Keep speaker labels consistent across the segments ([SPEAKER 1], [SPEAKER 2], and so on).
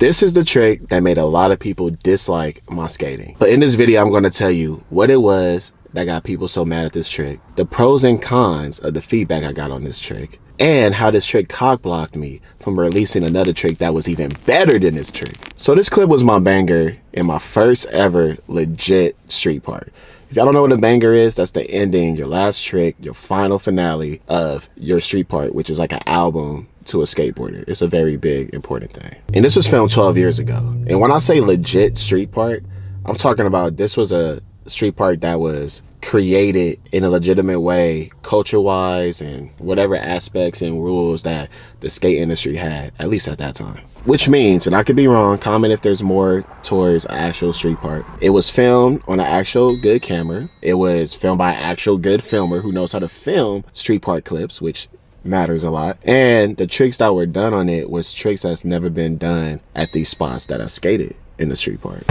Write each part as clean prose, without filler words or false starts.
[SPEAKER 1] This is the trick that made a lot of people dislike my skating. But in this video, I'm going to tell you what it was that got people so mad at this trick, the pros and cons of the feedback I got on this trick, and how this trick cock-blocked me from releasing another trick that was even better than this trick. So this clip was my banger in my first ever legit street part. If y'all don't know what a banger is, that's the ending, your last trick, your final finale of your street part, which is like an album to a skateboarder. It's a very big, important thing. And this was filmed 12 years ago. And when I say legit street part, I'm talking about this was a street part that was created in a legitimate way, culture-wise and whatever aspects and rules that the skate industry had, at least at that time. Which means, and I could be wrong, comment if there's more towards an actual street part. It was filmed on an actual good camera. It was filmed by an actual good filmer who knows how to film street part clips, which matters a lot. And the tricks that were done on it was tricks that's never been done at these spots that I skated in the street part.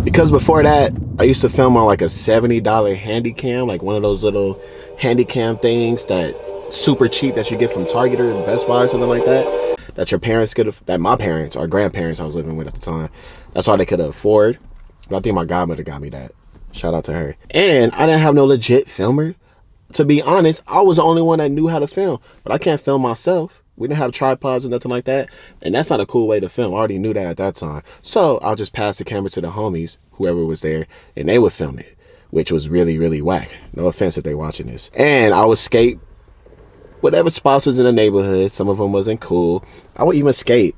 [SPEAKER 1] Because before that, I used to film on like a $70 handy cam, like one of those little handy cam things that super cheap that you get from Target or Best Buy or something like that, that your parents could have, that my parents or grandparents I was living with at the time, that's all they could afford. But I think my godmother got me that. Shout out to her. And I didn't have no legit filmer. To be honest, I was the only one that knew how to film, but I can't film myself. We didn't have tripods or nothing like that, and that's not a cool way to film. I already knew that at that time. So I'll just pass the camera to the homies, whoever was there, and they would film it, which was really, really whack. No offense if they watching this. And I would skate whatever spots was in the neighborhood. Some of them wasn't cool. I would even skate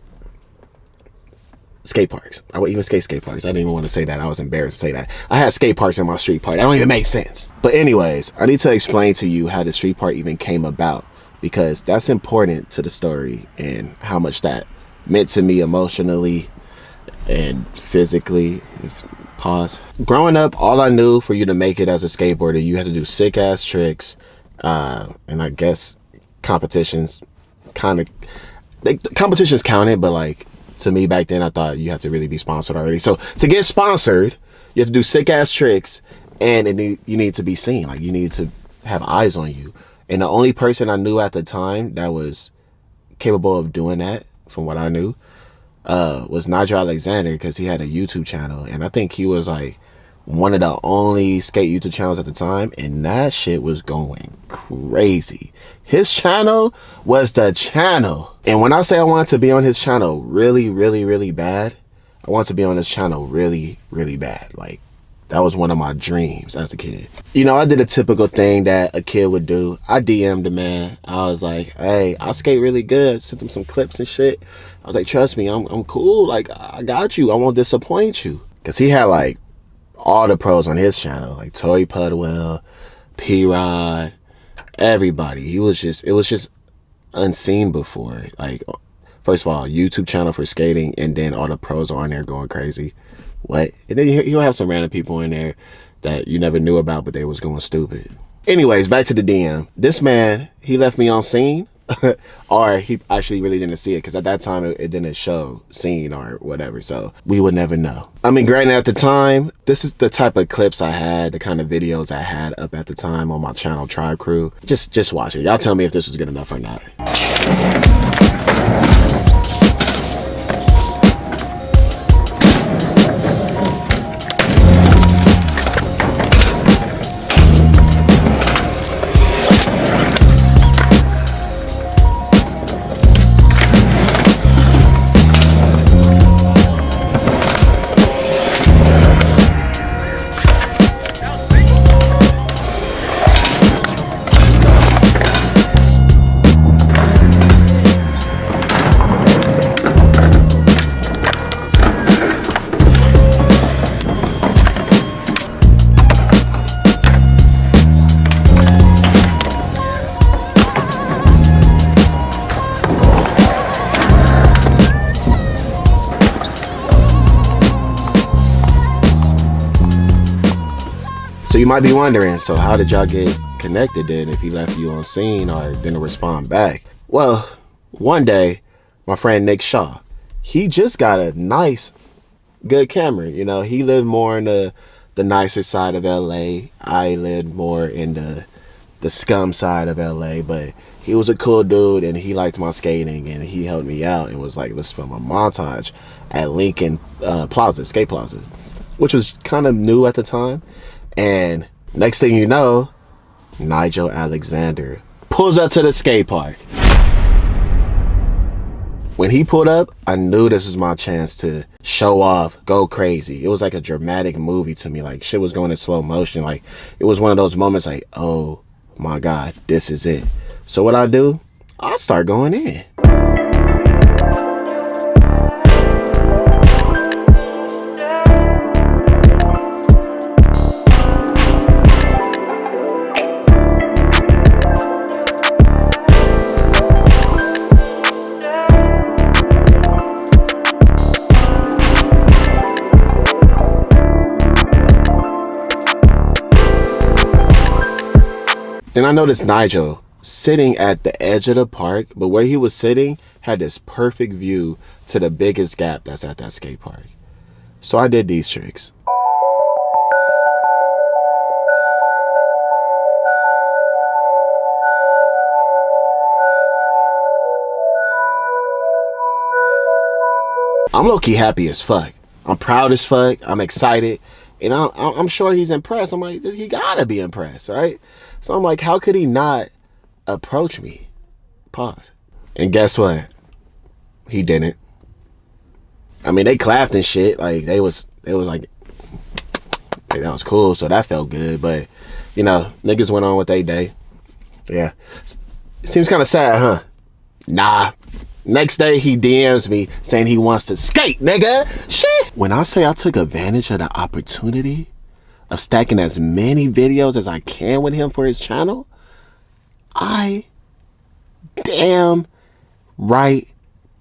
[SPEAKER 1] parks. I would even skate parks. I didn't even want to say that. I was embarrassed to say that. I had skate parks in my street part. That don't even make sense. But anyways, I need to explain to you how the street part even came about, because that's important to the story and how much that meant to me emotionally and physically. Pause. Growing up, all I knew for you to make it as a skateboarder, you had to do sick ass tricks, and I guess competitions competitions counted, but like to me back then I thought you had to really be sponsored already. So to get sponsored, you have to do sick ass tricks, and you need to be seen. Like you need to have eyes on you. And the only person I knew at the time that was capable of doing that, from what I knew, was Nigel Alexander, because he had a YouTube channel. And I think he was like one of the only skate YouTube channels at the time. And that shit was going crazy. His channel was the channel. And when I say I wanted to be on his channel really, really, really bad, I want to be on his channel really, really bad. Like, that was one of my dreams as a kid. You know, I did a typical thing that a kid would do. I DM'd the man. I was like, hey, I skate really good. Sent him some clips and shit. I was like, trust me, I'm cool. Like, I got you. I won't disappoint you. Because he had like all the pros on his channel. Like Tori Pudwell, P-Rod, everybody. It was just unseen before. Like, first of all, YouTube channel for skating, and then all the pros on there going crazy. What? And then he'll have some random people in there that you never knew about, but they was going stupid. Anyways, back to the DM. This man, he left me on scene, or he actually really didn't see it, because at that time it didn't show scene or whatever, so we would never know. I mean, granted, at the time, this is the type of clips I had, the kind of videos I had up at the time on my channel, Tribe Crew. Just watch it. Y'all tell me if this was good enough or not. So you might be wondering, so how did y'all get connected then if he left you on scene or didn't respond back? Well, one day, my friend Nick Shaw, he just got a nice, good camera. You know, he lived more in the nicer side of LA. I lived more in the the scum side of LA, but he was a cool dude and he liked my skating and he helped me out and was like, let's film a montage at Lincoln Plaza, Skate Plaza, which was kind of new at the time. And next thing you know, Nigel Alexander pulls up to the skate park. When he pulled up, I knew this was my chance to show off, go crazy. It was like a dramatic movie to me. Like, shit was going in slow motion. Like, it was one of those moments like, oh my God, this is it. So what I do, I start going in. Then I noticed Nigel sitting at the edge of the park, but where he was sitting had this perfect view to the biggest gap that's at that skate park. So I did these tricks. I'm low-key happy as fuck. I'm proud as fuck. I'm excited. And I'm sure he's impressed. I'm like, he gotta be impressed, right? So I'm like, how could he not approach me? Pause. And guess what? He didn't. I mean, they clapped and shit. Like, they was like, hey, that was cool. So that felt good. But, you know, niggas went on with their day. Yeah. Seems kind of sad, huh? Nah. Next day, he DMs me saying he wants to skate, nigga. Shit. When I say I took advantage of the opportunity of stacking as many videos as I can with him for his channel, I damn right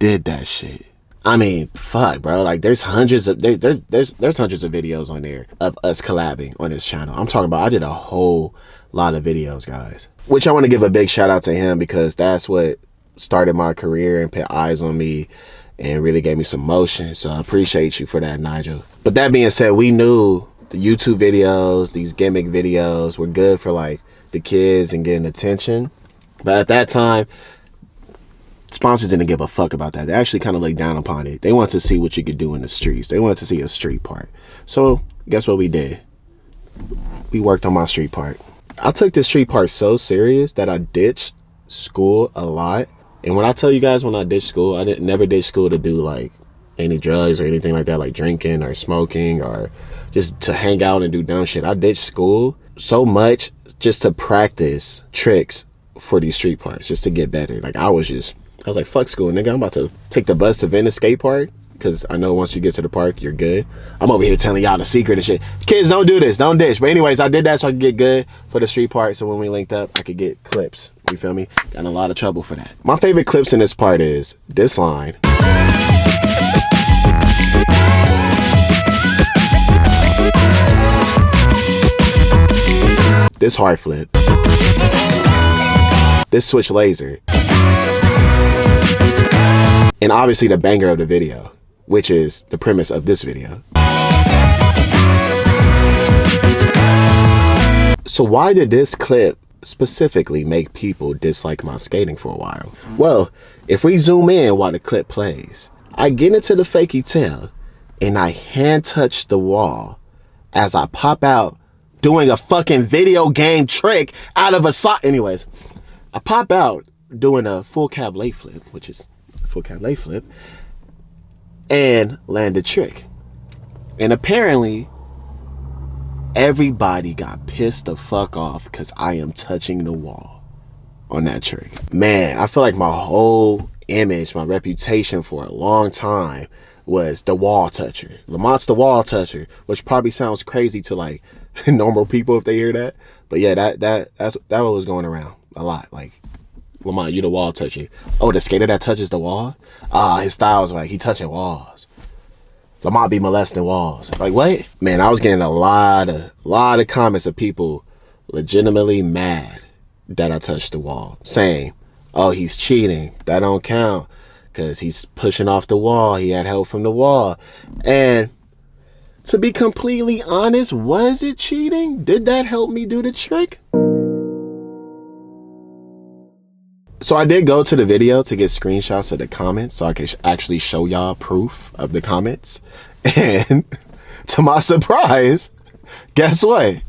[SPEAKER 1] did that shit. I mean, fuck, bro. Like, there's hundreds of there's hundreds of videos on there of us collabing on his channel. I'm talking about I did a whole lot of videos, guys. Which I want to give a big shout out to him because that's what started my career and put eyes on me and really gave me some motion. So I appreciate you for that, Nigel. But that being said, we knew the YouTube videos, these gimmick videos were good for like the kids and getting attention. But at that time, sponsors didn't give a fuck about that. They actually kind of looked down upon it. They wanted to see what you could do in the streets. They wanted to see a street part. So guess what we did? We worked on my street part. I took this street part so serious that I ditched school a lot. And when I tell you guys when I ditched school, I never did school to do like any drugs or anything like that, like drinking or smoking or just to hang out and do dumb shit. I ditched school so much just to practice tricks for these street parks, just to get better. Like I was like, fuck school, nigga. I'm about to take the bus to Venice skate park because I know once you get to the park, you're good. I'm over here telling y'all the secret and shit. Kids, don't do this, don't ditch. But anyways, I did that so I could get good for the street park. So when we linked up, I could get clips. You feel me? Got in a lot of trouble for that. My favorite clips in this part is this line. This hard flip. This switch laser. And obviously the banger of the video, which is the premise of this video. So why did this clip specifically make people dislike my skating for a while? Well, if we zoom in while the clip plays, I get into the fakie tail and I hand touch the wall as I pop out doing a fucking video game trick out of a sock. Anyways, I pop out doing a full cab lay flip, which is a full cab lay flip, and land a trick. And apparently everybody got pissed the fuck off because I am touching the wall on that trick. Man, I feel like my whole image, my reputation for a long time was the wall toucher. Lamont's the wall toucher, which probably sounds crazy to like normal people if they hear that. But yeah, that's what was going around a lot. Like, Lamont, you the wall toucher. Oh, the skater that touches the wall? His style's like he touching walls. Lamont be molesting walls. Like, what? Man, I was getting a lot of comments of people legitimately mad that I touched the wall, saying, oh, he's cheating. That don't count because he's pushing off the wall. He had help from the wall. And to be completely honest, was it cheating? Did that help me do the trick? So I did go to the video to get screenshots of the comments so I could actually show y'all proof of the comments. And to my surprise, guess what?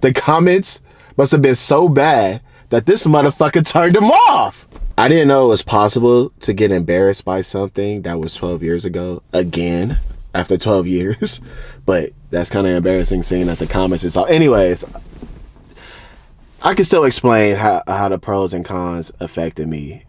[SPEAKER 1] The comments must have been so bad that this motherfucker turned them off. I didn't know it was possible to get embarrassed by something that was 12 years ago again after 12 years. But that's kind of embarrassing seeing that the comments is all. Anyways, I can still explain how the pros and cons affected me.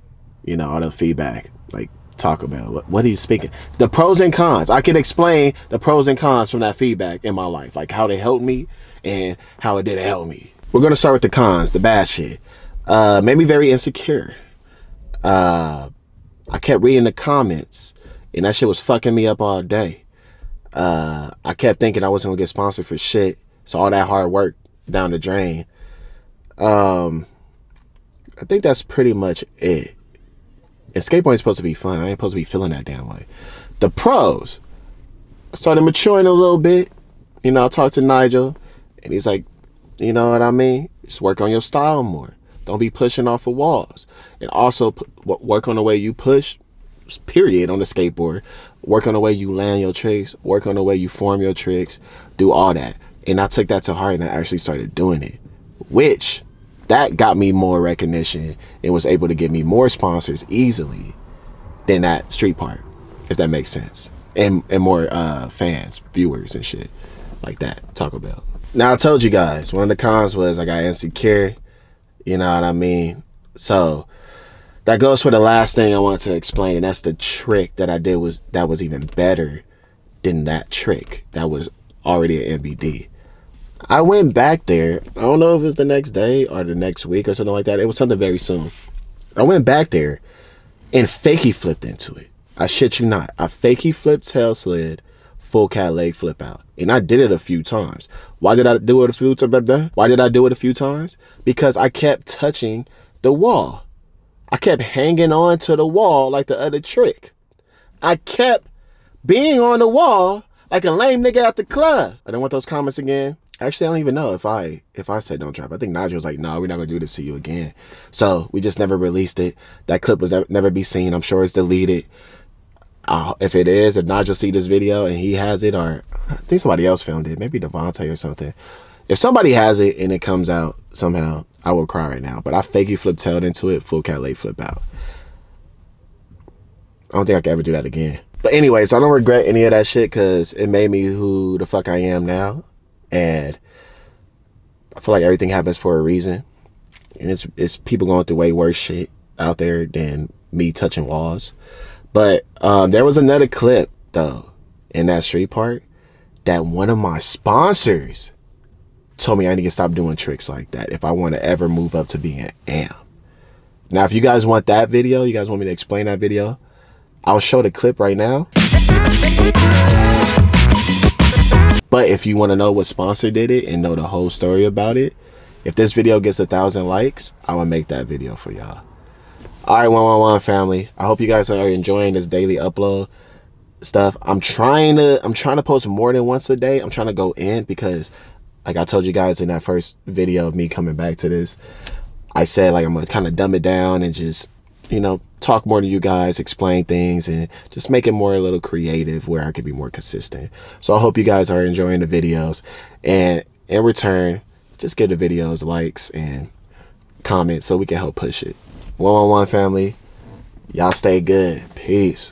[SPEAKER 1] You know, all the feedback. Like, talk about what are you speaking? The pros and cons. I can explain the pros and cons from that feedback in my life. Like how they helped me and how it didn't help me. We're going to start with the cons, the bad shit. Made me very insecure. I kept reading the comments and that shit was fucking me up all day. I kept thinking I wasn't gonna get sponsored for shit. So all that hard work down the drain. I think that's pretty much it. And skateboarding is supposed to be fun. I ain't supposed to be feeling that damn way. The pros. I started maturing a little bit. You know, I talked to Nigel and he's like, you know what I mean? Just work on your style more. Don't be pushing off of walls. And also work on the way you push, period, on the skateboard. Work on the way you land your tricks. Work on the way you form your tricks. Do all that. And I took that to heart and I actually started doing it. Which, that got me more recognition and was able to give me more sponsors easily than that street part, if that makes sense. And more fans, viewers and shit like that. Taco Bell. Now I told you guys, one of the cons was I got insecure. You know what I mean? So that goes for the last thing I want to explain, and that's the trick that I did that was even better than that trick that was already an MBD. I went back there. I don't know if it was the next day or the next week or something like that. It was something very soon. I went back there and fakey flipped into it. I shit you not. I fakey flipped tail slid, full cat leg flip out. And I did it a few times. Why did I do it a few times? Why did I do it a few times? Because I kept touching the wall. I kept hanging on to the wall like the other trick. I kept being on the wall like a lame nigga at the club. I don't want those comments again. Actually, I don't even know if I said don't drop. I think Nigel was like, no, we're not gonna do this to you again. So we just never released it. That clip was never be seen. I'm sure it's deleted. If it is, if Nigel see this video and he has it, or I think somebody else filmed it, maybe Devontae or something. If somebody has it and it comes out somehow, I will cry right now. But I fakey flip tailed into it, full cat leg flip out. I don't think I can ever do that again. But anyway, so I don't regret any of that shit because it made me who the fuck I am now. And I feel like everything happens for a reason. And it's people going through way worse shit out there than me touching walls. But there was another clip, though, in that street part that one of my sponsors told me I need to stop doing tricks like that if I want to ever move up to being an AM. Now, if you guys want that video, you guys want me to explain that video, I'll show the clip right now. But if you want to know what sponsor did it and know the whole story about it, if this video gets 1,000 likes, I will make that video for y'all. All right, 111 family. I hope you guys are enjoying this daily upload stuff. I'm trying to post more than once a day. I'm trying to go in because, like I told you guys in that first video of me coming back to this, I said like I'm gonna kind of dumb it down and just, you know, talk more to you guys, explain things, and just make it more a little creative where I can be more consistent. So I hope you guys are enjoying the videos, and in return, just give the videos likes and comments so we can help push it. 111 family, y'all stay good. Peace.